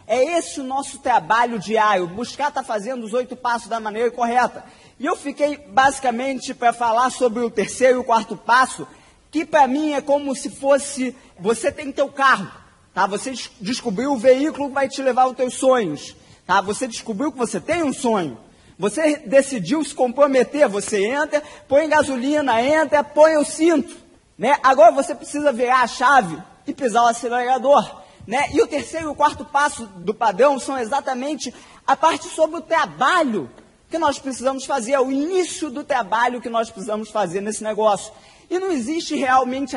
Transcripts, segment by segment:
É esse o nosso trabalho diário, buscar estar fazendo os 8 passos da maneira correta. E eu fiquei basicamente para falar sobre o terceiro e o quarto passo, que para mim é como se fosse, você tem teu carro, tá? Você descobriu o veículo que vai te levar aos teus sonhos, tá? Você descobriu que você tem um sonho. Você decidiu se comprometer, você entra, põe gasolina, entra, põe o cinto, né? Agora você precisa virar a chave e pisar o acelerador, né? E o terceiro e o quarto passo do padrão são exatamente a parte sobre o trabalho que nós precisamos fazer, é o início do trabalho que nós precisamos fazer nesse negócio. E não existe realmente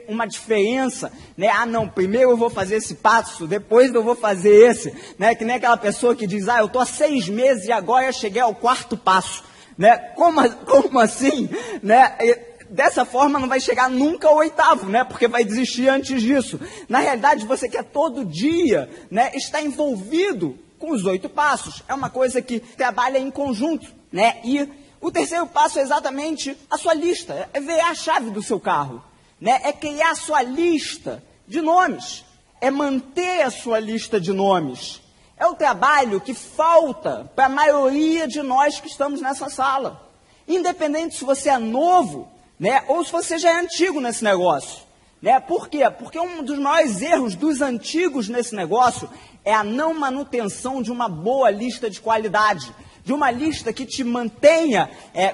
uma diferença, né? Ah, não, primeiro eu vou fazer esse passo, depois eu vou fazer esse, né? Que nem aquela pessoa que diz, eu estou há 6 meses e agora eu cheguei ao quarto passo, né? Como assim, né? Dessa forma não vai chegar nunca ao 8º, né? Porque vai desistir antes disso. Na realidade, você quer todo dia, né? Estar envolvido com os 8 passos. É uma coisa que trabalha em conjunto, né? E o terceiro passo é exatamente a sua lista, é ver a chave do seu carro, né? É criar a sua lista de nomes, é manter a sua lista de nomes. É o trabalho que falta para a maioria de nós que estamos nessa sala. Independente se você é novo, né? Ou se você já é antigo nesse negócio. Né? Por quê? Porque um dos maiores erros dos antigos nesse negócio é a não manutenção de uma boa lista de qualidade, de uma lista que te mantenha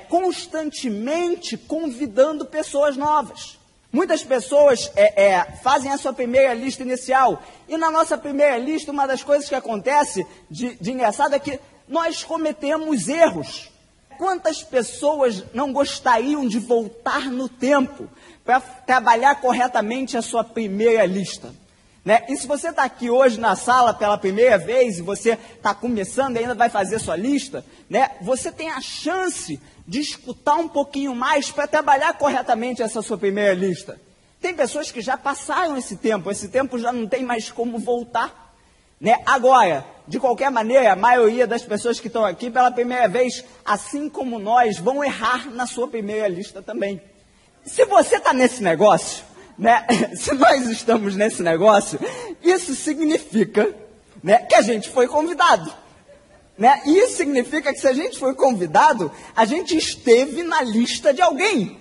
constantemente convidando pessoas novas. Muitas pessoas fazem a sua primeira lista inicial, e na nossa primeira lista, uma das coisas que acontece de engraçado é que nós cometemos erros. Quantas pessoas não gostariam de voltar no tempo para trabalhar corretamente a sua primeira lista? Né? E se você está aqui hoje na sala pela primeira vez e você está começando e ainda vai fazer sua lista, né? Você tem a chance de escutar um pouquinho mais para trabalhar corretamente essa sua primeira lista. Tem pessoas que já passaram esse tempo já não tem mais como voltar. Né? Agora, de qualquer maneira, a maioria das pessoas que estão aqui pela primeira vez, assim como nós, vão errar na sua primeira lista também. Se você está nesse negócio, né? Se nós estamos nesse negócio, isso significa, né, que a gente foi convidado. Né? E isso significa que se a gente foi convidado, a gente esteve na lista de alguém.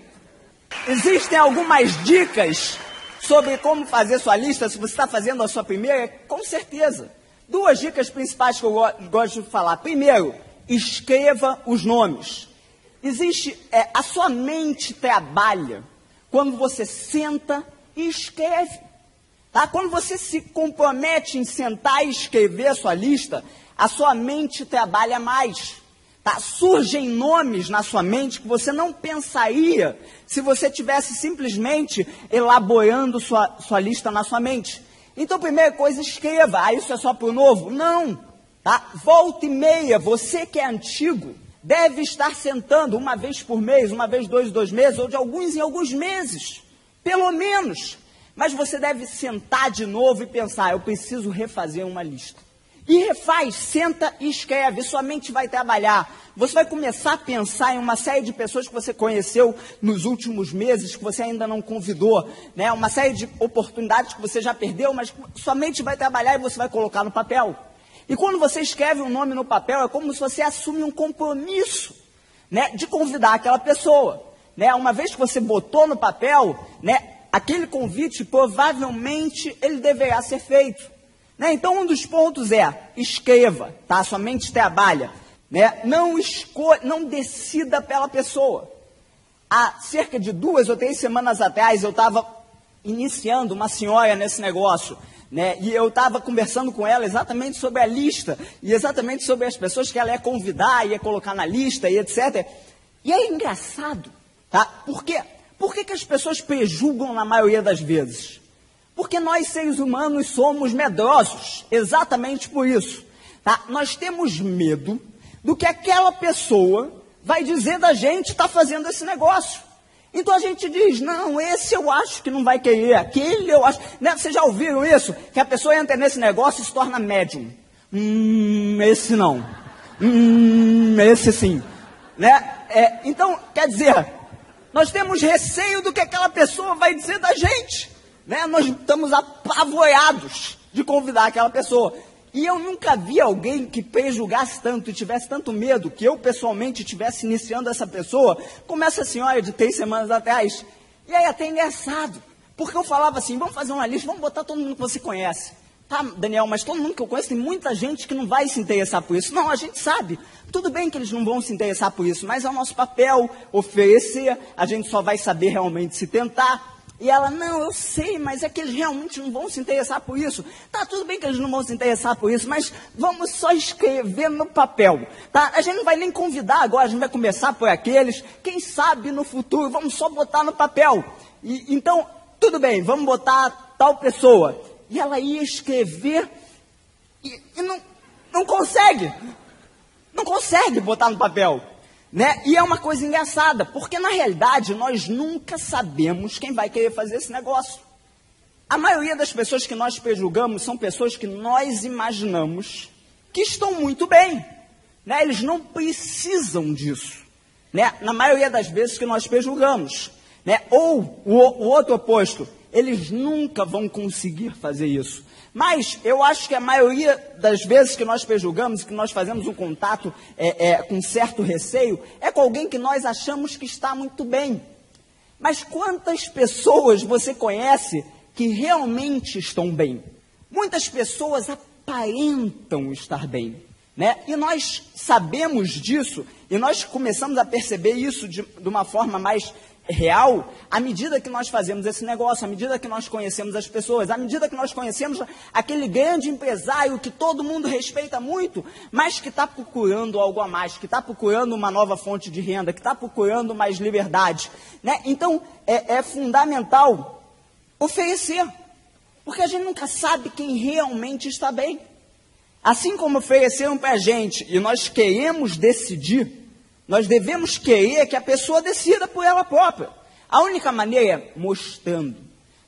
Existem algumas dicas sobre como fazer sua lista, se você está fazendo a sua primeira, com certeza. 2 dicas principais que eu gosto de falar. Primeiro, escreva os nomes. A sua mente trabalha quando você senta e escreve. Tá? Quando você se compromete em sentar e escrever a sua lista, a sua mente trabalha mais. Tá? Surgem nomes na sua mente que você não pensaria se você tivesse simplesmente elaborando sua lista na sua mente. Então, primeira coisa, escreva. Isso é só para o novo? Não. Tá? Volta e meia, você que é antigo, deve estar sentando uma vez por mês, uma vez 2 meses, ou de alguns em alguns meses, pelo menos. Mas você deve sentar de novo e pensar, eu preciso refazer uma lista. E refaz, senta e escreve, sua mente vai trabalhar. Você vai começar a pensar em uma série de pessoas que você conheceu nos últimos meses, que você ainda não convidou, né? Uma série de oportunidades que você já perdeu, mas sua mente vai trabalhar e você vai colocar no papel. E quando você escreve um nome no papel, é como se você assume um compromisso, né, de convidar aquela pessoa. Né? Uma vez que você botou no papel, né, aquele convite, provavelmente, ele deverá ser feito. Né? Então, um dos pontos é, escreva, tá? Sua mente trabalha. Né? Não decida pela pessoa. Há cerca de 2 ou 3 semanas atrás, eu estava iniciando uma senhora nesse negócio. Né? E eu estava conversando com ela exatamente sobre a lista, e exatamente sobre as pessoas que ela ia convidar, ia colocar na lista, e etc. E é engraçado, tá? Por quê? Por que as pessoas prejulgam na maioria das vezes? Porque nós, seres humanos, somos medrosos, exatamente por isso. Tá? Nós temos medo do que aquela pessoa vai dizer da gente está fazendo esse negócio. Então a gente diz, não, esse eu acho que não vai querer, aquele eu acho... Né? Vocês já ouviram isso? Que a pessoa entra nesse negócio e se torna médium. Esse não. Esse sim. Né? Então, quer dizer, nós temos receio do que aquela pessoa vai dizer da gente. Né? Nós estamos apavorados de convidar aquela pessoa. E eu nunca vi alguém que prejulgasse tanto e tivesse tanto medo que eu, pessoalmente, estivesse iniciando essa pessoa, como essa senhora de 3 semanas atrás. E aí até engraçado, porque eu falava assim, vamos fazer uma lista, vamos botar todo mundo que você conhece. Tá, Daniel, mas todo mundo que eu conheço, tem muita gente que não vai se interessar por isso. Não, a gente sabe. Tudo bem que eles não vão se interessar por isso, mas é o nosso papel oferecer, a gente só vai saber realmente se tentar. E ela, não, eu sei, mas é que eles realmente não vão se interessar por isso. Tá, tudo bem que eles não vão se interessar por isso, mas vamos só escrever no papel, tá? A gente não vai nem convidar agora, a gente vai começar por aqueles, quem sabe no futuro, vamos só botar no papel. Então, tudo bem, vamos botar tal pessoa. E ela ia escrever e não consegue botar no papel. Né? E é uma coisa engraçada, porque na realidade nós nunca sabemos quem vai querer fazer esse negócio. A maioria das pessoas que nós prejulgamos são pessoas que nós imaginamos que estão muito bem. Né? Eles não precisam disso. Né? Na maioria das vezes que nós prejulgamos. Né? Ou o outro oposto, eles nunca vão conseguir fazer isso. Mas eu acho que a maioria das vezes que nós prejulgamos, que nós fazemos um contato com certo receio, é com alguém que nós achamos que está muito bem. Mas quantas pessoas você conhece que realmente estão bem? Muitas pessoas aparentam estar bem. Né? E nós sabemos disso, e nós começamos a perceber isso de uma forma mais real, à medida que nós fazemos esse negócio, à medida que nós conhecemos as pessoas, à medida que nós conhecemos aquele grande empresário que todo mundo respeita muito, mas que está procurando algo a mais, que está procurando uma nova fonte de renda, que está procurando mais liberdade. Né? Então, é fundamental oferecer, porque a gente nunca sabe quem realmente está bem. Assim como ofereceram para a gente e nós queremos decidir, nós devemos querer que a pessoa decida por ela própria. A única maneira é mostrando.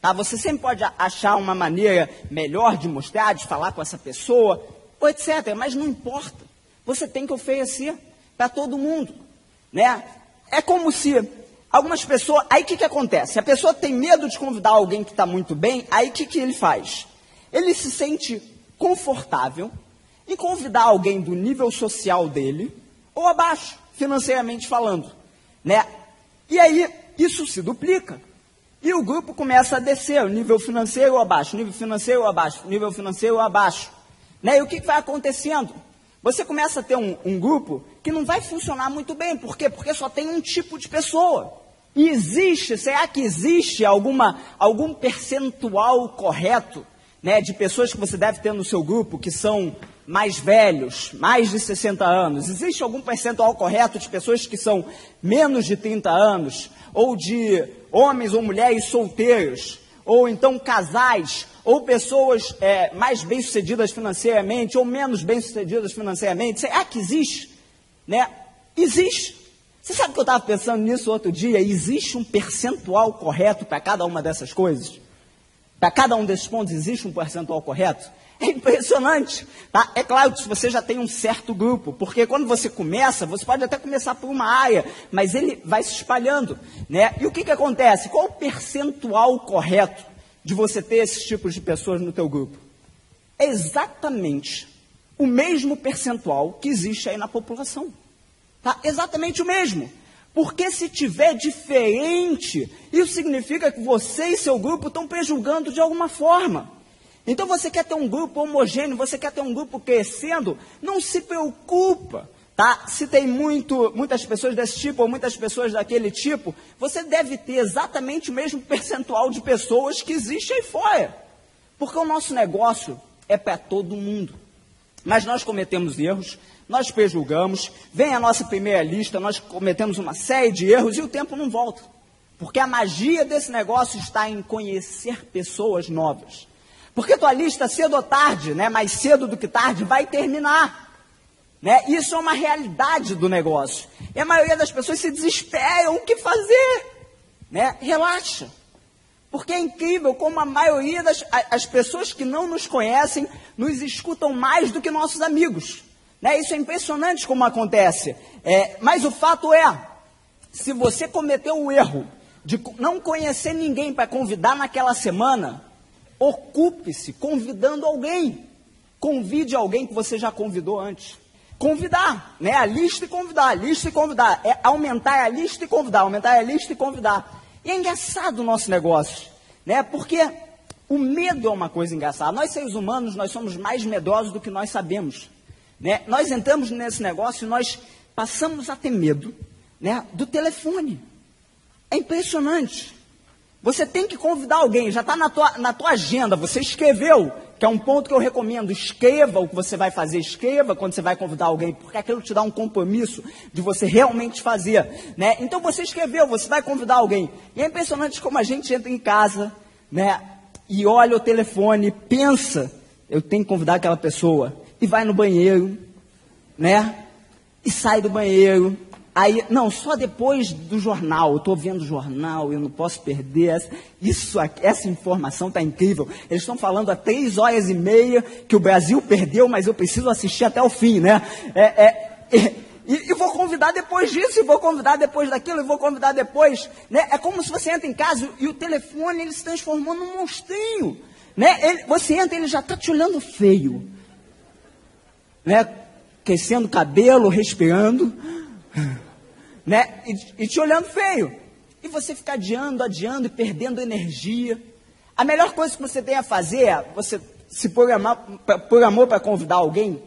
Tá? Você sempre pode achar uma maneira melhor de mostrar, de falar com essa pessoa, ou etc. Mas não importa. Você tem que oferecer para todo mundo. Né? É como se algumas pessoas... Aí o que acontece? A pessoa tem medo de convidar alguém que está muito bem, aí o que ele faz? Ele se sente confortável em convidar alguém do nível social dele ou abaixo, financeiramente falando, né? E aí, isso se duplica. E o grupo começa a descer, o nível financeiro abaixo, nível financeiro abaixo, nível financeiro abaixo. Né? E o que vai acontecendo? Você começa a ter um grupo que não vai funcionar muito bem. Por quê? Porque só tem um tipo de pessoa. E será que existe algum percentual correto, né, de pessoas que você deve ter no seu grupo que são mais velhos, mais de 60 anos? Existe algum percentual correto de pessoas que são menos de 30 anos? Ou de homens ou mulheres solteiros? Ou então casais? Ou pessoas mais bem-sucedidas financeiramente? Ou menos bem-sucedidas financeiramente? Será que existe? Né? Existe. Você sabe que eu estava pensando nisso outro dia? Existe um percentual correto para cada uma dessas coisas? Para cada um desses pontos existe um percentual correto? É impressionante, tá? É claro que você já tem um certo grupo, porque quando você começa, você pode até começar por uma área, mas ele vai se espalhando, né? E o que acontece? Qual o percentual correto de você ter esses tipos de pessoas no teu grupo? É exatamente o mesmo percentual que existe aí na população, tá? Exatamente o mesmo. Porque se tiver diferente, isso significa que você e seu grupo estão prejulgando de alguma forma. Então você quer ter um grupo homogêneo, você quer ter um grupo crescendo, não se preocupa, tá? Se tem muitas pessoas desse tipo ou muitas pessoas daquele tipo, você deve ter exatamente o mesmo percentual de pessoas que existe aí fora. Porque o nosso negócio é para todo mundo. Mas nós cometemos erros, nós prejulgamos, vem a nossa primeira lista, nós cometemos uma série de erros e o tempo não volta. Porque a magia desse negócio está em conhecer pessoas novas. Porque tua lista, cedo ou tarde, né, mais cedo do que tarde, vai terminar. Né? Isso é uma realidade do negócio. E a maioria das pessoas se desesperam, o que fazer? Né? Relaxa. Porque é incrível como a maioria das pessoas que não nos conhecem nos escutam mais do que nossos amigos. Né? Isso é impressionante como acontece. Mas o fato é, se você cometeu o erro de não conhecer ninguém para convidar naquela semana, ocupe-se convidando alguém. convide alguém que você já convidou antes. Convidar, né? A lista e convidar, a lista e convidar. É aumentar a lista e convidar, aumentar a lista e convidar. E é engraçado o nosso negócio, né? Porque o medo é uma coisa engraçada. Nós, seres humanos, nós somos mais medrosos do que nós sabemos, né? Nós entramos nesse negócio e nós passamos a ter medo, né, do telefone. É impressionante. Você tem que convidar alguém, já está na tua agenda, você escreveu, que é um ponto que eu recomendo, escreva o que você vai fazer, escreva quando você vai convidar alguém, porque aquilo te dá um compromisso de você realmente fazer, né? Então você escreveu, você vai convidar alguém, e é impressionante como a gente entra em casa, né, e olha o telefone, pensa, eu tenho que convidar aquela pessoa, e vai no banheiro, né, e sai do banheiro. Aí, não, só depois do jornal, eu estou vendo o jornal, eu não posso perder, essa informação está incrível. Eles estão falando há 3h30 que o Brasil perdeu, mas eu preciso assistir até o fim, né? E vou convidar depois disso, e vou convidar depois daquilo, e vou convidar depois, né? É como se você entra em casa e o telefone, ele se transformou num monstrinho, né? Você entra, ele já está te olhando feio, né? Aquecendo o cabelo, respirando, né? E te olhando feio. E você fica adiando e perdendo energia. A melhor coisa que você tem a fazer é você se programou para convidar alguém,